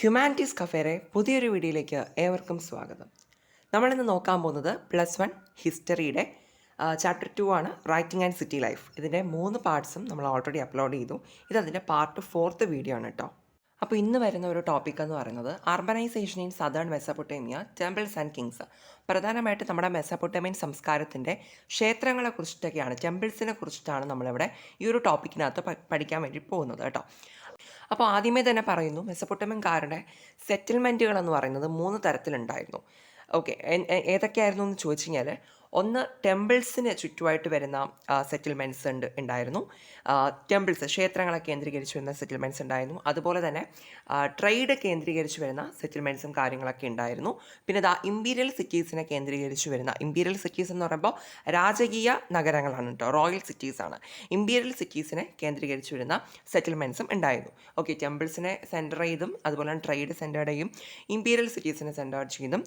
Humanities കഫേയുടെ പുതിയൊരു വീഡിയോയിലേക്ക് ഏവർക്കും സ്വാഗതം. നമ്മളിന്ന് നോക്കാൻ പോകുന്നത് +1 ഹിസ്റ്ററിയുടെ ചാപ്റ്റർ 2 ആണ്, റൈറ്റിംഗ് ആൻഡ് സിറ്റി ലൈഫ്. ഇതിൻ്റെ 3 പാർട്സും നമ്മൾ ഓൾറെഡി അപ്ലോഡ് ചെയ്തു. ഇതതിൻ്റെ പാർട്ട് 4th വീഡിയോ ആണ് കേട്ടോ. അപ്പോൾ ഇന്ന് വരുന്ന ഒരു ടോപ്പിക് എന്ന് പറയുന്നത് urbanisation in southern Mesopotamia, temples and kings. പ്രധാനമായിട്ട് നമ്മുടെ മെസപ്പൊട്ടേമിയൻ സംസ്കാരത്തിൻ്റെ ക്ഷേത്രങ്ങളെ കുറിച്ചിട്ടൊക്കെയാണ്, ടെമ്പിൾസിനെ കുറിച്ചിട്ടാണ് നമ്മളിവിടെ ഈ ഒരു ടോപ്പിക്കിനകത്ത് പഠിക്കാൻ വേണ്ടി പോകുന്നത് കേട്ടോ. അപ്പോൾ ആദ്യമേ തന്നെ പറയുന്നു, മെസപ്പൊട്ടേമിയൻകാരുടെ സെറ്റിൽമെൻറ്റുകൾ എന്ന് പറയുന്നത് 3 തരത്തിലുണ്ടായിരുന്നു. ഓക്കെ, ഏതൊക്കെയായിരുന്നു എന്ന് ചോദിച്ചു കഴിഞ്ഞാൽ, ഒന്ന് ടെമ്പിൾസിന് ചുറ്റുമായിട്ട് വരുന്ന സെറ്റിൽമെൻറ്റ്സ് ഉണ്ടായിരുന്നു. ടെമ്പിൾസ്, ക്ഷേത്രങ്ങളെ കേന്ദ്രീകരിച്ച് വരുന്ന സെറ്റിൽമെൻറ്റ്സ് ഉണ്ടായിരുന്നു. അതുപോലെ തന്നെ ട്രേഡ് കേന്ദ്രീകരിച്ച് വരുന്ന സെറ്റിൽമെൻറ്റ്സും കാര്യങ്ങളൊക്കെ ഉണ്ടായിരുന്നു. പിന്നെ ഇമ്പീരിയൽ സിറ്റീസിനെ കേന്ദ്രീകരിച്ച് വരുന്ന, ഇമ്പീരിയൽ സിറ്റീസ് എന്ന് പറയുമ്പോൾ രാജകീയ നഗരങ്ങളാണ് കേട്ടോ, റോയൽ സിറ്റീസാണ്. ഇമ്പീരിയൽ സിറ്റീസിനെ കേന്ദ്രീകരിച്ച് വരുന്ന സെറ്റിൽമെൻറ്റ്സും ഉണ്ടായിരുന്നു. ഓക്കെ, ടെമ്പിൾസിനെ സെൻറ്റർ ചെയ്തും അതുപോലെ തന്നെ ട്രേഡ് സെൻറ്റർ ചെയ്യും ഇമ്പീരിയൽ സിറ്റീസിനെ സെൻറ്റർ ചെയ്തും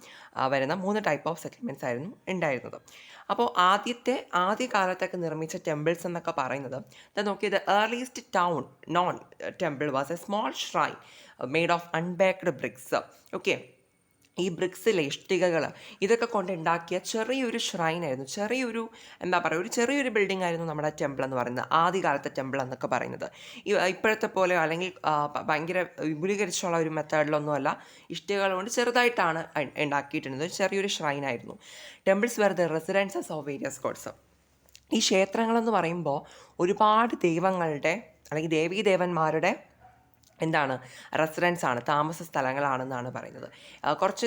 വരുന്ന 3 ടൈപ്പ് ഓഫ് സെറ്റിൽമെൻറ്റ്സ് ആയിരുന്നു ഉണ്ടായിരുന്നത്. അപ്പോൾ ആദ്യ കാലത്തൊക്കെ നിർമ്മിച്ച ടെമ്പിൾസ് എന്നൊക്കെ പറയുന്നത്, നോക്കിയത് earliest town known temple was a small shrine made of unbaked bricks. Okay, ഈ ബ്രിക്സിലെ ഇഷ്ടികകൾ ഇതൊക്കെ കൊണ്ട് ഉണ്ടാക്കിയ ചെറിയൊരു ഷ്രൈനായിരുന്നു, ചെറിയൊരു ബിൽഡിംഗ് ആയിരുന്നു നമ്മുടെ ടെമ്പിൾ എന്ന് പറയുന്നത്, ആദ്യകാലത്തെ ടെമ്പിൾ എന്നൊക്കെ പറയുന്നത്. ഇപ്പോഴത്തെ പോലെ അല്ലെങ്കിൽ ഭയങ്കര വിപുലീകരിച്ചുള്ള ഒരു മെത്തേഡിലൊന്നുമല്ല, ഇഷ്ടികകൾ കൊണ്ട് ചെറുതായിട്ടാണ് ഉണ്ടാക്കിയിട്ടുള്ളത്. ചെറിയൊരു ഷ്രൈനായിരുന്നു. Temples were the residences of various gods. ഈ ക്ഷേത്രങ്ങളെന്ന് പറയുമ്പോൾ ഒരുപാട് ദൈവങ്ങളുടെ അല്ലെങ്കിൽ ദേവീദേവന്മാരുടെ റെസിഡൻസ് ആണ്, താമസ സ്ഥലങ്ങളാണെന്നാണ് പറയുന്നത്. കുറച്ച്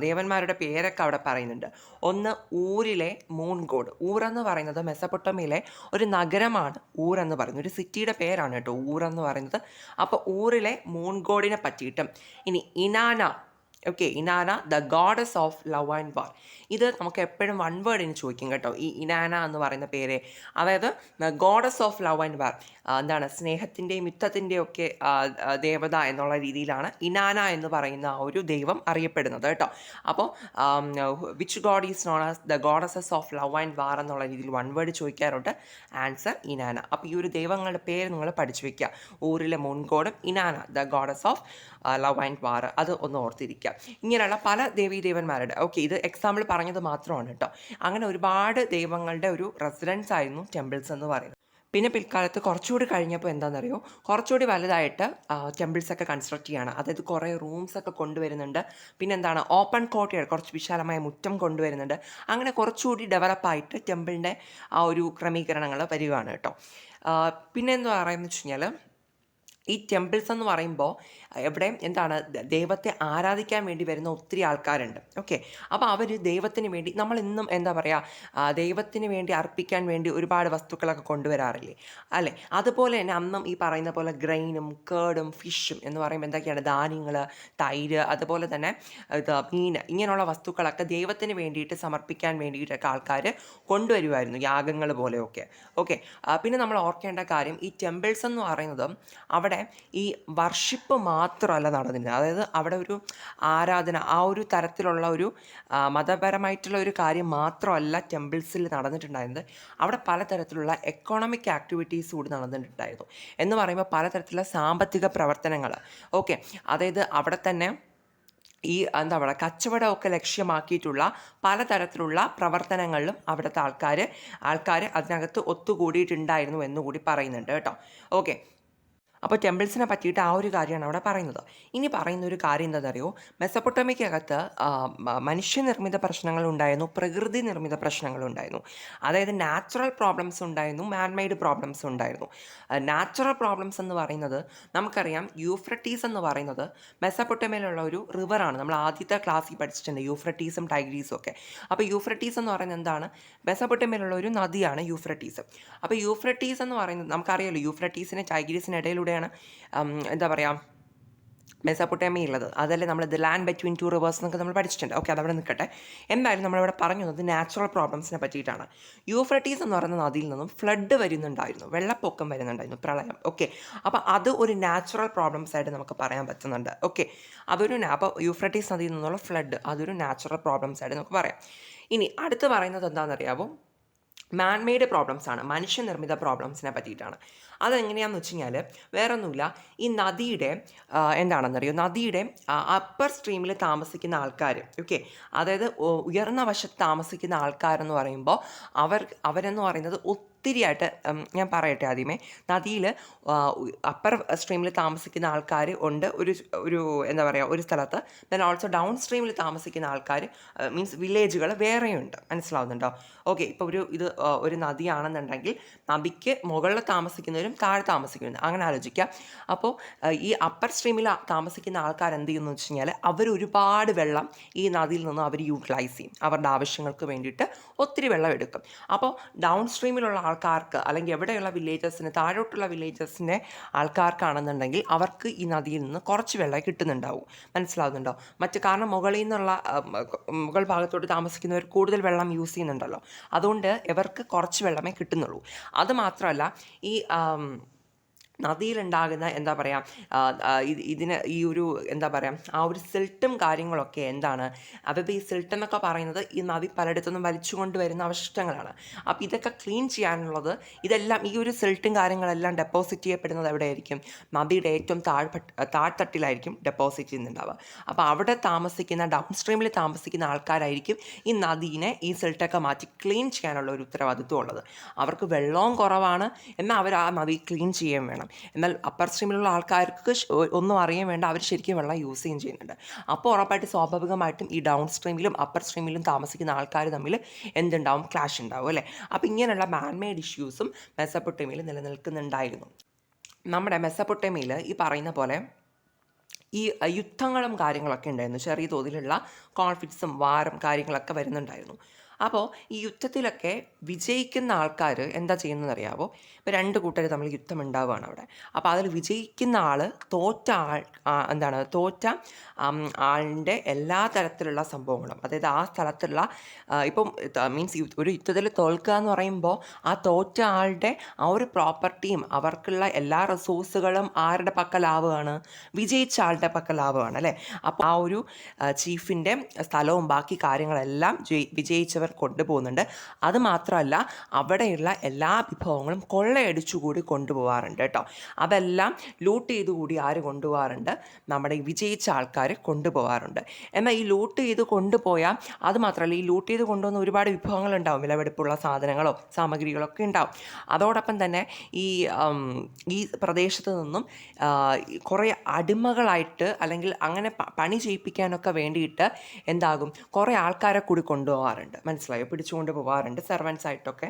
ദേവന്മാരുടെ പേരൊക്കെ അവിടെ പറയുന്നുണ്ട്. ഒന്ന് ഊരിലെ മൂൺ ഗോഡ്. ഊരെന്ന് പറയുന്നത് മെസപ്പൊട്ടേമിയയിലെ ഒരു നഗരമാണ്. ഊരെന്ന് പറയുന്നത് ഒരു സിറ്റിയുടെ പേരാണ് കേട്ടോ, ഊരെന്ന് പറയുന്നത്. അപ്പോൾ ഊരിലെ മൂൺ ഗോഡിനെ പറ്റിയിട്ടും, ഇനി Inanna. Okay, Inanna the goddess of love and war. ഇത് നമുക്ക് എപ്പോഴും വൺ വേർഡിന് ചോദിക്കും കേട്ടോ, ഈ ഇനാന എന്ന് പറയുന്ന പേര്. അതായത് ഗോഡസ് ഓഫ് ലവ് ആൻഡ് വാർ, സ്നേഹത്തിൻ്റെയും യുദ്ധത്തിൻ്റെയും ഒക്കെ ദേവത എന്നുള്ള രീതിയിലാണ് ഇനാന എന്ന് പറയുന്ന ആ ഒരു ദൈവം അറിയപ്പെടുന്നത് കേട്ടോ. അപ്പോൾ which god is known as the goddesses of love and war എന്നുള്ള രീതിയിൽ വൺ വേർഡ് ചോദിക്കാറുണ്ട്. Answer Inanna. അപ്പോൾ ഈ ഒരു ദൈവങ്ങളുടെ പേര് നിങ്ങൾ പഠിച്ചു വയ്ക്കുക. ഊരിലെ മുൻഗോഡും Inanna the goddess of love and war, അത് ഒന്ന് ഓർത്തിരിക്കുക. ഇങ്ങനെയുള്ള പല ദേവീദേവന്മാരുടെ, ഓക്കെ, ഇത് എക്സാമ്പിൾ പറഞ്ഞത് മാത്രമാണ് കേട്ടോ. അങ്ങനെ ഒരുപാട് ദൈവങ്ങളുടെ ഒരു റെസിഡൻസ് ആയിരുന്നു ടെമ്പിൾസ് എന്ന് പറയുന്നത്. പിന്നെ പിൽക്കാലത്ത് കുറച്ചുകൂടി കഴിഞ്ഞപ്പോൾ എന്താണെന്നറിയോ, കുറച്ചുകൂടി വലുതായിട്ട് ടെമ്പിൾസൊക്കെ കൺസ്ട്രക്ട് ചെയ്യുകയാണ്. അതായത് കുറേ റൂംസൊക്കെ കൊണ്ടുവരുന്നുണ്ട്. പിന്നെ ഓപ്പൺ കോർട്ട്യാർഡ്, കുറച്ച് വിശാലമായ മുറ്റം കൊണ്ടുവരുന്നുണ്ട്. അങ്ങനെ കുറച്ചുകൂടി ഡെവലപ്പായിട്ട് ടെമ്പിളിൻ്റെ ആ ഒരു ക്രമീകരണങ്ങൾ വരികയാണ് കേട്ടോ. പിന്നെ എന്താ പറയുന്നത് വെച്ച് കഴിഞ്ഞാൽ, ഈ ടെമ്പിൾസ് എന്ന് പറയുമ്പോൾ എവിടെ ദൈവത്തെ ആരാധിക്കാൻ വേണ്ടി വരുന്ന ഒത്തിരി ആൾക്കാരുണ്ട്. ഓക്കെ, അപ്പോൾ അവർ ദൈവത്തിന് വേണ്ടി, നമ്മളിന്നും ദൈവത്തിന് വേണ്ടി അർപ്പിക്കാൻ വേണ്ടി ഒരുപാട് വസ്തുക്കളൊക്കെ കൊണ്ടുവരാറില്ലേ, അല്ലേ? അതുപോലെ തന്നെ അന്നും ഈ പറയുന്ന പോലെ ഗ്രൈനും കേർഡും ഫിഷും എന്ന് പറയുമ്പോൾ എന്തൊക്കെയാണ്, ധാന്യങ്ങൾ, തൈര്, അതുപോലെ തന്നെ മീൻ, ഇങ്ങനെയുള്ള വസ്തുക്കളൊക്കെ ദൈവത്തിന് വേണ്ടിയിട്ട് സമർപ്പിക്കാൻ വേണ്ടിയിട്ടൊക്കെ ആൾക്കാർ കൊണ്ടുവരുമായിരുന്നു, യാഗങ്ങൾ പോലെയൊക്കെ. ഓക്കെ, പിന്നെ നമ്മൾ ഓർക്കേണ്ട കാര്യം, ഈ ടെമ്പിൾസ് എന്ന് പറയുന്നത് അവിടെ ഈ വർഷിപ്പ് മാത്രമല്ല നടന്നിരുന്നത്. അതായത് അവിടെ ഒരു ആരാധന, ആ ഒരു തരത്തിലുള്ള ഒരു മതപരമായിട്ടുള്ള ഒരു കാര്യം മാത്രമല്ല ടെമ്പിൾസിൽ നടന്നിട്ടുണ്ടായിരുന്നത്. അവിടെ പലതരത്തിലുള്ള എക്കോണമിക് ആക്ടിവിറ്റീസ് കൂടി നടന്നിട്ടുണ്ടായിരുന്നു. എന്ന് പറയുമ്പോൾ പലതരത്തിലുള്ള സാമ്പത്തിക പ്രവർത്തനങ്ങൾ. ഓക്കെ, അതായത് അവിടെ തന്നെ ഈ കച്ചവടമൊക്കെ ലക്ഷ്യമാക്കിയിട്ടുള്ള പലതരത്തിലുള്ള പ്രവർത്തനങ്ങളിലും അവിടുത്തെ ആൾക്കാർ അതിനകത്ത് ഒത്തുകൂടിയിട്ടുണ്ടായിരുന്നു എന്നുകൂടി പറയുന്നുണ്ട് കേട്ടോ. ഓക്കെ, അപ്പോൾ ടെമ്പിൾസിനെ പറ്റിയിട്ട് ആ ഒരു കാര്യമാണ് അവിടെ പറയുന്നത്. ഇനി പറയുന്ന ഒരു കാര്യം എന്താണെന്നറിയോ, മെസപ്പൊട്ടേമിയക്കകത്ത് മനുഷ്യനിർമ്മിത പ്രശ്നങ്ങളുണ്ടായിരുന്നു, പ്രകൃതി നിർമ്മിത പ്രശ്നങ്ങളുണ്ടായിരുന്നു. അതായത് നാച്ചുറൽ പ്രോബ്ലംസ് ഉണ്ടായിരുന്നു, മാൻമെയ്ഡ് പ്രോബ്ലംസ് ഉണ്ടായിരുന്നു. നാച്ചുറൽ പ്രോബ്ലംസ് എന്ന് പറയുന്നത് നമുക്കറിയാം, യൂഫ്രട്ടീസ് എന്ന് പറയുന്നത് മെസപ്പൊട്ടേമിയയിലുള്ള ഒരു റിവറാണ്. നമ്മൾ ആദ്യത്തെ ക്ലാസ്സിൽ പഠിച്ചിട്ടുണ്ട് യൂഫ്രട്ടീസും ടൈഗ്രീസും ഒക്കെ. അപ്പോൾ യൂഫ്രട്ടീസ് എന്ന് പറയുന്നത് എന്താണ്, മെസപ്പൊട്ടേമിയയിലുള്ള ഒരു നദിയാണ് യൂഫ്രട്ടീസ്. അപ്പോൾ യൂഫ്രട്ടീസ് എന്ന് പറയുന്നത് നമുക്കറിയാമല്ലോ, യൂഫ്രട്ടീസിന് ടൈഗ്രീസിന് ഇടയിലൂടെയാണ് മെസപ്പൊട്ടേമിയ ഉള്ളത്. അതല്ലേ നമ്മൾ ദ ലാൻഡ് ബിറ്റ്വീൻ 2 റിവേഴ്സ് എന്നൊക്കെ നമ്മൾ പഠിച്ചിട്ടുണ്ട്. ഓക്കെ, അതവിടെ നിൽക്കട്ടെ. എന്തായാലും നമ്മളിവിടെ പറഞ്ഞത് നാച്ചുറൽ പ്രോബ്ലംസിനെ പറ്റിയിട്ടാണ്. യൂഫ്രട്ടീസ് എന്ന് പറയുന്ന നദിയിൽ നിന്നും ഫ്ലഡ് വരുന്നുണ്ടായിരുന്നു, വെള്ളപ്പൊക്കം വരുന്നുണ്ടായിരുന്നു, പ്രളയം. ഓക്കെ, അപ്പോൾ അത് ഒരു നാച്ചുറൽ പ്രോബ്ലംസ് ആയിട്ട് നമുക്ക് പറയാൻ പറ്റുന്നുണ്ട്. ഓക്കെ, അപ്പോൾ യൂഫ്രട്ടീസ് നദിയിൽ നിന്നുള്ള ഫ്ലഡ് അതൊരു നാച്ചുറൽ പ്രോബ്ലംസ് ആയിട്ട് നമുക്ക് പറയാം. ഇനി അടുത്ത് പറയുന്നത് എന്താണെന്നറിയാമോ, മാൻമെയ്ഡ് പ്രോബ്ലംസാണ്, മനുഷ്യനിർമ്മിത പ്രോബ്ലംസിനെ പറ്റിയിട്ടാണ്. അതെങ്ങനെയാണെന്ന് വെച്ച് കഴിഞ്ഞാൽ വേറെ ഒന്നുമില്ല, ഈ നദിയുടെ എന്താണെന്നറിയോ, നദിയുടെ അപ്പർ സ്ട്രീമിൽ താമസിക്കുന്ന ആൾക്കാർ, ഓക്കെ, അതായത് ഉയർന്ന വശത്ത് താമസിക്കുന്ന ആൾക്കാരെന്ന് പറയുമ്പോൾ അവരെന്ന് പറയുന്നത് ഒത്തിരിയായിട്ട്, ഞാൻ പറയട്ടെ ആദ്യമേ, നദിയിൽ അപ്പർ സ്ട്രീമിൽ താമസിക്കുന്ന ആൾക്കാർ ഉണ്ട് ഒരു ഒരു എന്താ പറയുക ഒരു സ്ഥലത്ത്. ദെൻ ഓൾസോ ഡൗൺ സ്ട്രീമിൽ താമസിക്കുന്ന ആൾക്കാർ, മീൻസ് വില്ലേജുകൾ വേറെയുണ്ട്. മനസ്സിലാവുന്നുണ്ടോ? ഓക്കെ, ഇപ്പോൾ ഒരു നദിയാണെന്നുണ്ടെങ്കിൽ നദിക്ക് മുകളിൽ താമസിക്കുന്നവരും താഴെ താമസിക്കുന്നവരും അങ്ങനെ ആലോചിക്കുക. അപ്പോൾ ഈ അപ്പർ സ്ട്രീമിൽ താമസിക്കുന്ന ആൾക്കാർ എന്ത് ചെയ്യുന്നു വെച്ച് കഴിഞ്ഞാൽ അവർ ഒരുപാട് വെള്ളം ഈ നദിയിൽ നിന്നും അവർ യൂട്ടിലൈസ് ചെയ്യും, അവരുടെ ആവശ്യങ്ങൾക്ക് വേണ്ടിയിട്ട് ഒത്തിരി വെള്ളം എടുക്കും. അപ്പോൾ ഡൗൺ സ്ട്രീമിലുള്ള ആൾക്കാർക്ക്, അല്ലെങ്കിൽ എവിടെയുള്ള വില്ലേജസിന്, താഴോട്ടുള്ള വില്ലേജസിൻ്റെ ആൾക്കാർക്കാണെന്നുണ്ടെങ്കിൽ അവർക്ക് ഈ നദിയിൽ നിന്ന് കുറച്ച് വെള്ളം കിട്ടുന്നുണ്ടാവും. മനസ്സിലാവുന്നുണ്ടോ? കാരണം മുകൾ ഭാഗത്തോട്ട് താമസിക്കുന്നവർ കൂടുതൽ വെള്ളം യൂസ് ചെയ്യുന്നുണ്ടല്ലോ, അതുകൊണ്ട് ഇവർക്ക് കുറച്ച് വെള്ളമേ കിട്ടുന്നുള്ളൂ. അതുമാത്രമല്ല, ഈ നദിയിലുണ്ടാകുന്ന എന്താ പറയുക, ഇതിന് ഈ ഒരു എന്താ പറയുക, ആ ഒരു സിൽട്ടും കാര്യങ്ങളൊക്കെ എന്താണ്, അപ്പോൾ ഈ സിൽട്ട് എന്നൊക്കെ പറയുന്നത് ഈ നദി പലയിടത്തുനിന്നും വലിച്ചു കൊണ്ടുവരുന്ന അവശിഷ്ടങ്ങളാണ്. അപ്പോൾ ഇതൊക്കെ ക്ലീൻ ചെയ്യാനുള്ളത്, ഇതെല്ലാം ഈ ഒരു സിൽട്ടും കാര്യങ്ങളെല്ലാം ഡെപ്പോസിറ്റ് ചെയ്യപ്പെടുന്നത് എവിടെയായിരിക്കും? നദിയുടെ ഏറ്റവും താഴ്ത്തട്ടിലായിരിക്കും ഡെപ്പോസിറ്റ് ചെയ്യുന്നുണ്ടാവുക. അപ്പോൾ അവിടെ താമസിക്കുന്ന ഡൗൺ സ്ട്രീമിൽ താമസിക്കുന്ന ആൾക്കാരായിരിക്കും ഈ നദീനെ, ഈ സിൽട്ടൊക്കെ മാറ്റി ക്ലീൻ ചെയ്യാനുള്ള ഒരു ഉത്തരവാദിത്വം ഉള്ളത്. അവർക്ക് വെള്ളവും കുറവാണ്, എന്നാൽ അവർ ആ നദി ക്ലീൻ ചെയ്യാൻ വേണം. എന്നാൽ അപ്പർ സ്ട്രീമിലുള്ള ആൾക്കാർക്ക് ഒന്നും അറിയാൻ വേണ്ട, അവർ ശരിക്കും വെള്ളം യൂസ് ചെയ്യുകയും ചെയ്യുന്നുണ്ട്. അപ്പോൾ ഉറപ്പായിട്ട് സ്വാഭാവികമായിട്ടും ഈ ഡൗൺ സ്ട്രീമിലും അപ്പർ സ്ട്രീമിലും താമസിക്കുന്ന ആൾക്കാർ തമ്മിൽ എന്തുണ്ടാവും? ക്ലാഷ് ഉണ്ടാവും അല്ലേ? അപ്പോൾ ഇങ്ങനെയുള്ള മാൻമെയ്ഡ് ഇഷ്യൂസും മെസപ്പൊട്ടേമിയയിൽ നിലനിൽക്കുന്നുണ്ടായിരുന്നു. നമ്മുടെ മെസപ്പൊട്ടേമിയയിൽ ഈ പറയുന്ന പോലെ ഈ യുദ്ധങ്ങളും കാര്യങ്ങളൊക്കെ ഉണ്ടായിരുന്നു, ചെറിയ തോതിലുള്ള കോൺഫ്ലിക്ട്സും വാറും കാര്യങ്ങളൊക്കെ വരുന്നുണ്ടായിരുന്നു. അപ്പോൾ ഈ യുദ്ധത്തിലൊക്കെ വിജയിക്കുന്ന ആൾക്കാർ എന്താ ചെയ്യുന്നതെന്ന് അറിയാമോ? ഇപ്പോൾ രണ്ട് കൂട്ടർ തമ്മിൽ യുദ്ധം ഉണ്ടാവുകയാണ് അവിടെ. അപ്പോൾ അതിൽ വിജയിക്കുന്ന ആൾ തോറ്റ ആളിൻ്റെ എല്ലാ തരത്തിലുള്ള സംഭവങ്ങളും, അതായത് ആ സ്ഥലത്തുള്ള ഇപ്പം മീൻസ് ഒരു യുദ്ധത്തിൽ തോൽക്കുക എന്ന് പറയുമ്പോൾ ആ തോറ്റ ആളുടെ ആ ഒരു പ്രോപ്പർട്ടിയും അവർക്കുള്ള എല്ലാ റിസോഴ്സുകളും ആരുടെ പക്കലാവുകയാണ്? വിജയിച്ച ആളുടെ പക്കലാവുകയാണ് അല്ലേ? അപ്പോൾ ആ ഒരു ചീഫിൻ്റെ സ്ഥലവും ബാക്കി കാര്യങ്ങളെല്ലാം വിജയിച്ചവർ കൊണ്ടുപോകുന്നുണ്ട്. അതുമാത്രമല്ല, അവിടെയുള്ള എല്ലാ വിഭവങ്ങളും കൊള്ളയടിച്ചുകൂടി കൊണ്ടുപോകാറുണ്ട് കേട്ടോ. അതെല്ലാം ലൂട്ട് ചെയ്തുകൂടി ആര് കൊണ്ടുപോകാറുണ്ട്? നമ്മുടെ ഈ വിജയിച്ച ആൾക്കാർ കൊണ്ടുപോകാറുണ്ട്. എന്നാൽ ഈ ലൂട്ട് ചെയ്ത് കൊണ്ടുപോയാൽ അതുമാത്രമല്ല, ഈ ലൂട്ട് ചെയ്ത് കൊണ്ടുവന്ന ഒരുപാട് വിഭവങ്ങളുണ്ടാവും, വിലപിടിപ്പുള്ള സാധനങ്ങളോ സാമഗ്രികളോ ഒക്കെ ഉണ്ടാവും. അതോടൊപ്പം തന്നെ ഈ പ്രദേശത്ത് നിന്നും കുറേ അടിമകളായിട്ട്, അല്ലെങ്കിൽ അങ്ങനെ പണി ചെയ്യിപ്പിക്കാനൊക്കെ വേണ്ടിയിട്ട് എന്താകും, കുറേ ആൾക്കാരെ കൂടി കൊണ്ടുപോകാറുണ്ട്. മനസ്സിലായോ? പിടിച്ചുകൊണ്ട് പോകാറുണ്ട്, സെർവൻസ് ആയിട്ടൊക്കെ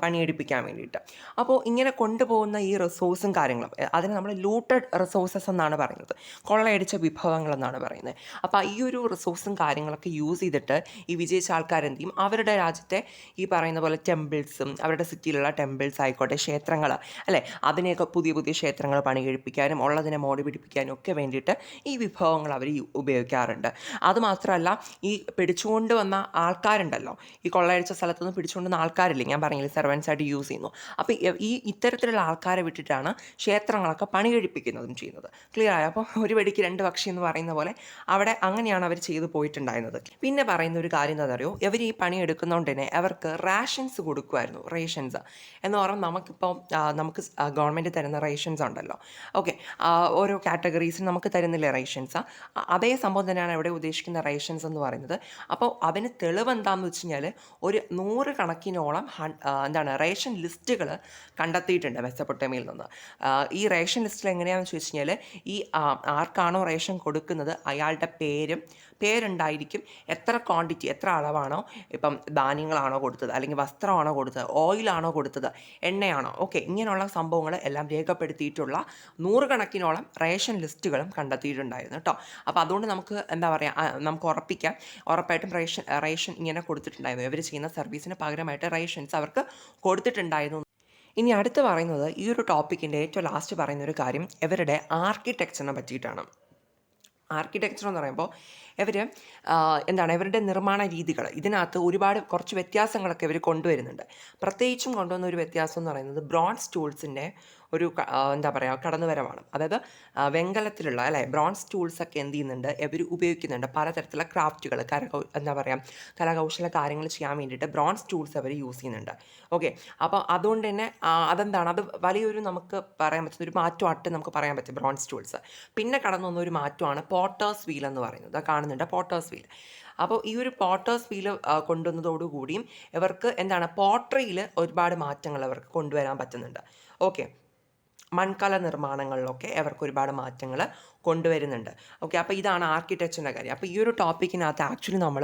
പണിയെടുപ്പിക്കാൻ വേണ്ടിയിട്ട്. അപ്പോൾ ഇങ്ങനെ കൊണ്ടുപോകുന്ന ഈ റിസോഴ്സും കാര്യങ്ങളും, അതിന് നമ്മൾ ലൂട്ടഡ് റിസോഴ്സസ് എന്നാണ് പറയുന്നത്, കൊള്ളയടിച്ച വിഭവങ്ങൾ എന്നാണ് പറയുന്നത്. അപ്പോൾ ഈ ഒരു റിസോഴ്സും കാര്യങ്ങളൊക്കെ യൂസ് ചെയ്തിട്ട് ഈ വിജയിച്ച ആൾക്കാരെന്ത് ചെയ്യും? അവരുടെ രാജ്യത്തെ ഈ പറയുന്ന പോലെ ടെമ്പിൾസും, അവരുടെ സിറ്റിയിലുള്ള ടെമ്പിൾസ് ആയിക്കോട്ടെ, ക്ഷേത്രങ്ങൾ അല്ലേ, അതിനെയൊക്കെ പുതിയ പുതിയ ക്ഷേത്രങ്ങൾ പണി കഴിപ്പിക്കാനും ഉള്ളതിനെ മോടി പിടിപ്പിക്കാനും ഒക്കെ വേണ്ടിയിട്ട് ഈ വിഭവങ്ങൾ അവർ ഉപയോഗിക്കാറുണ്ട്. അതുമാത്രമല്ല, ഈ പിടിച്ചുകൊണ്ട് വന്ന ആൾക്കാരുണ്ടല്ലോ, ഈ കൊള്ളയടിച്ച സ്ഥലത്തുനിന്ന് പിടിച്ചുകൊണ്ടുവന്ന ആൾക്കാരില്ലേ, ഞാൻ പറഞ്ഞില്ലേ സെർവൻസ് ആയിട്ട് യൂസ് ചെയ്യുന്നു. അപ്പോൾ ഇത്തരത്തിലുള്ള ആൾക്കാരെ വിട്ടിട്ടാണ് ക്ഷേത്രങ്ങളൊക്കെ പണി കഴിപ്പിക്കുന്നതും ചെയ്യുന്നത്. ക്ലിയർ ആയോ? അപ്പോൾ ഒരു വെടിക്ക് രണ്ട് പക്ഷി എന്ന് പറയുന്ന പോലെ അവിടെ അങ്ങനെയാണ് അവർ ചെയ്തു പോയിട്ടുണ്ടായിരുന്നത്. പിന്നെ പറയുന്ന ഒരു കാര്യം എന്താ അറിയോ, ഇവർ ഈ പണി എടുക്കുന്നതുകൊണ്ട് തന്നെ അവർക്ക് റേഷൻസ് കൊടുക്കുമായിരുന്നു. റേഷൻസ് എന്ന് പറഞ്ഞാൽ നമുക്ക് ഗവൺമെൻറ് തരുന്ന റേഷൻസ് ഉണ്ടല്ലോ, ഓക്കെ, ഓരോ കാറ്റഗറീസിന് നമുക്ക് തരുന്നില്ലേ റേഷൻസ്, അതേ സംഭവം തന്നെയാണ് ഇവിടെ ഉദ്ദേശിക്കുന്ന റേഷൻസ് എന്ന് പറയുന്നത്. അപ്പോൾ അതിന് തെളിവ് എന്താണെന്ന് വെച്ച് കഴിഞ്ഞാൽ ഒരു 100 കണക്കിനോളം റേഷൻ ലിസ്റ്റുകൾ കണ്ടെത്തിയിട്ടുണ്ട് മെസപ്പൊട്ടേമിയയിൽ നിന്ന്. ഈ റേഷൻ ലിസ്റ്റിൽ എങ്ങനെയാണെന്ന് ചോദിച്ചു കഴിഞ്ഞാൽ, ഈ ആർക്കാണോ റേഷൻ കൊടുക്കുന്നത് അയാളുടെ പേരുണ്ടായിരിക്കും, എത്ര ക്വാണ്ടിറ്റി, എത്ര അളവാണോ, ഇപ്പം ധാന്യങ്ങളാണോ കൊടുത്തത്, അല്ലെങ്കിൽ വസ്ത്രമാണോ കൊടുത്തത്, ഓയിലാണോ കൊടുത്തത്, എണ്ണയാണോ, ഓക്കെ, ഇങ്ങനെയുള്ള സംഭവങ്ങൾ എല്ലാം രേഖപ്പെടുത്തിയിട്ടുള്ള 100 കണക്കിനോളം റേഷൻ ലിസ്റ്റുകളും കണ്ടെത്തിയിട്ടുണ്ടായിരുന്നു കേട്ടോ. അപ്പോൾ അതുകൊണ്ട് നമുക്ക് എന്താ പറയുക, നമുക്ക് ഉറപ്പായിട്ടും റേഷൻ ഇങ്ങനെ കൊടുത്തിട്ടുണ്ടായിരുന്നു. ഇവർ ചെയ്യുന്ന സർവീസിന് പകരമായിട്ട് റേഷൻസ് അവർക്ക് കൊടുത്തിട്ടുണ്ടായിരുന്നു. ഇനി അടുത്ത് പറയുന്നത്, ഈ ഒരു ടോപ്പിക്കിൻ്റെ ഏറ്റവും ലാസ്റ്റ് പറയുന്നൊരു കാര്യം ഇവരുടെ ആർക്കിടെക്ചറിനെ പറ്റിയിട്ടാണ്. ആർക്കിടെക്ചർ എന്ന് പറയുമ്പോൾ ഇവരുടെ നിർമ്മാണ രീതികൾ, ഇതിനകത്ത് കുറച്ച് വ്യത്യാസങ്ങളൊക്കെ ഇവർ കൊണ്ടുവരുന്നുണ്ട്. പ്രത്യേകിച്ചും കൊണ്ടുവന്ന ഒരു വ്യത്യാസം എന്ന് പറയുന്നത് ബ്രോൺസ് ടൂൾസിൻ്റെ ഒരു എന്താ പറയുക കടന്നുവരവാണ്. അതായത് വെങ്കലത്തിലുള്ള അല്ലേ ബ്രോൺസ് ടൂൾസൊക്കെ എന്ത് ചെയ്യുന്നുണ്ട് ഇവർ ഉപയോഗിക്കുന്നുണ്ട്. പലതരത്തിലുള്ള ക്രാഫ്റ്റുകൾ എന്താ പറയുക കരകൗശല കാര്യങ്ങൾ ചെയ്യാൻ വേണ്ടിയിട്ട് ബ്രോൺസ് ടൂൾസ് അവർ യൂസ് ചെയ്യുന്നുണ്ട്. ഓക്കെ, അപ്പോൾ അതുകൊണ്ട് തന്നെ അതെന്താണ് അത് വലിയൊരു നമുക്ക് പറയാൻ പറ്റുന്ന ഒരു മാറ്റമായിട്ട് നമുക്ക് പറയാൻ പറ്റും ബ്രോൺസ് ടൂൾസ്. പിന്നെ കടന്നു വന്ന ഒരു മാറ്റമാണ് പോട്ടേഴ്സ് വീൽ എന്ന് പറയുന്നത്. കാണുന്നുണ്ട് പോട്ടേഴ്സ് വീൽ. അപ്പോൾ ഈ ഒരു പോട്ടേഴ്സ് വീൽ കൊണ്ടുവന്നതോടുകൂടിയും ഇവർക്ക് എന്താണ് പോട്രിയിൽ ഒരുപാട് മാറ്റങ്ങൾ അവർക്ക് കൊണ്ടുവരാൻ പറ്റുന്നുണ്ട്. ഓക്കെ, മൺകല നിർമ്മാണങ്ങളിലൊക്കെ അവർക്ക് ഒരുപാട് മാറ്റങ്ങൾ കൊണ്ടുവരുന്നുണ്ട്. ഓക്കെ, അപ്പോൾ ഇതാണ് ആർക്കിടെക്ചറിൻ്റെ കാര്യം. അപ്പോൾ ഈ ഒരു ടോപ്പിക്കിനകത്ത് ആക്ച്വലി നമ്മൾ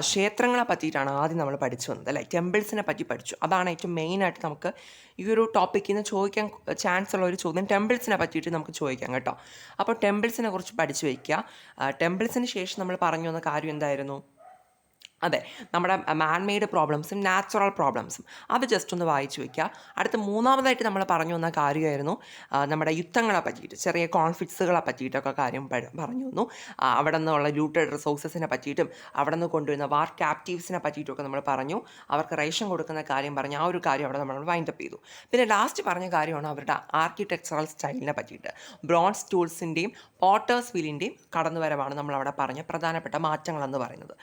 ക്ഷേത്രങ്ങളെ പറ്റിയിട്ടാണ് ആദ്യം നമ്മൾ പഠിച്ചു വന്നത് അല്ലേ, ടെമ്പിൾസിനെ പറ്റി പഠിച്ചു. അതാണ് ഏറ്റവും മെയിനായിട്ട് നമുക്ക് ഈ ഒരു ടോപ്പിക്കിൽ നിന്ന് ചോദിക്കാൻ ചാൻസ് ഉള്ള ഒരു ചോദ്യം ടെമ്പിൾസിനെ പറ്റിയിട്ട് നമുക്ക് ചോദിക്കാം കേട്ടോ. അപ്പോൾ ടെമ്പിൾസിനെ കുറിച്ച് പഠിച്ചു വയ്ക്കുക. ടെമ്പിൾസിന് ശേഷം നമ്മൾ പറഞ്ഞു വന്ന കാര്യം എന്തായിരുന്നു? അതെ, നമ്മുടെ മാൻ മെയ്ഡ് പ്രോബ്ലംസും നാച്ചുറൽ പ്രോബ്ലംസും അത് ജസ്റ്റ് ഒന്ന് വായിച്ചു വയ്ക്കുക. അടുത്ത മൂന്നാമതായിട്ട് നമ്മൾ പറഞ്ഞു വന്ന കാര്യമായിരുന്നു നമ്മുടെ യുദ്ധങ്ങളെ പറ്റിയിട്ട്, ചെറിയ കോൺഫ്ലിക്ട്സുകളെ പറ്റിയിട്ടൊക്കെ കാര്യം പറഞ്ഞു വന്നു. അവിടെ നിന്നുള്ള ലൂട്ടഡ് റിസോഴ്സസിനെ പറ്റിയിട്ടും അവിടെ നിന്ന് കൊണ്ടുവരുന്ന വാർ ക്യാപ്റ്റീവ്സിനെ പറ്റിയിട്ടൊക്കെ നമ്മൾ പറഞ്ഞു. അവർക്ക് റേഷൻ കൊടുക്കുന്ന കാര്യം പറഞ്ഞു. ആ ഒരു കാര്യം അവിടെ നമ്മൾ വൈൻഡപ്പ് ചെയ്തു. പിന്നെ ലാസ്റ്റ് പറഞ്ഞ കാര്യമാണ് അവരുടെ ആർക്കിടെക്ചറൽ സ്റ്റൈലിനെ പറ്റിയിട്ട്. ബ്രോൺസ് ടൂൾസിൻ്റെയും പോട്ടേഴ്സ് വീലിൻ്റെയും കടന്നുവരവാണ് നമ്മളവിടെ പറഞ്ഞ പ്രധാനപ്പെട്ട മാറ്റങ്ങളെന്ന് പറയുന്നത്.